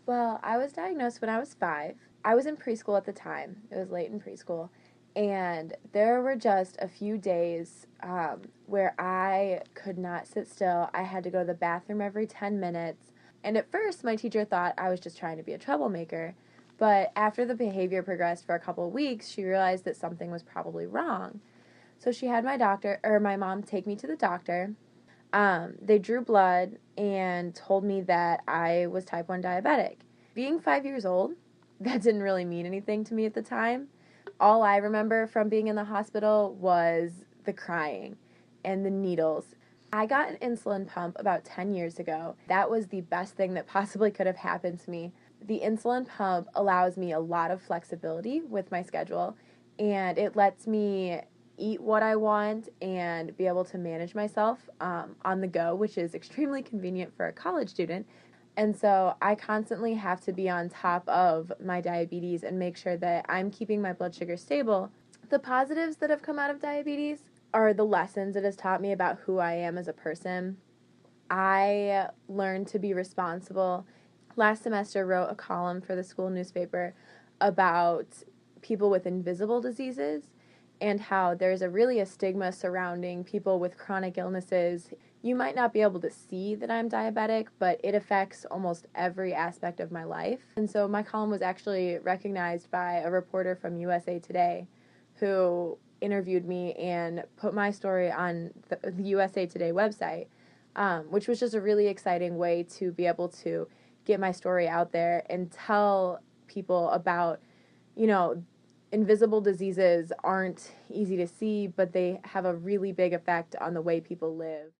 Well, I was diagnosed when I was 5. I was in preschool at the time. It was late in preschool. And there were just a few days where I could not sit still. I had to go to the bathroom every 10 minutes. And at first, my teacher thought I was just trying to be a troublemaker. But after the behavior progressed for a couple of weeks, she realized that something was probably wrong. So she had my mom take me to the doctor. They drew blood and told me that I was type 1 diabetic. Being 5 years old, that didn't really mean anything to me at the time. All I remember from being in the hospital was the crying and the needles. I got an insulin pump about 10 years ago. That was the best thing that possibly could have happened to me. The insulin pump allows me a lot of flexibility with my schedule, and it lets me eat what I want and be able to manage myself on the go, which is extremely convenient for a college student. And so I constantly have to be on top of my diabetes and make sure that I'm keeping my blood sugar stable. The positives that have come out of diabetes are the lessons it has taught me about who I am as a person. I learned to be responsible. Last semester, wrote a column for the school newspaper about people with invisible diseases and how there's a stigma surrounding people with chronic illnesses. You might not be able to see that I'm diabetic, but it affects almost every aspect of my life. And so my column was actually recognized by a reporter from USA Today who interviewed me and put my story on the USA Today website, which was just a really exciting way to be able to get my story out there and tell people about, you know, invisible diseases aren't easy to see, but they have a really big effect on the way people live.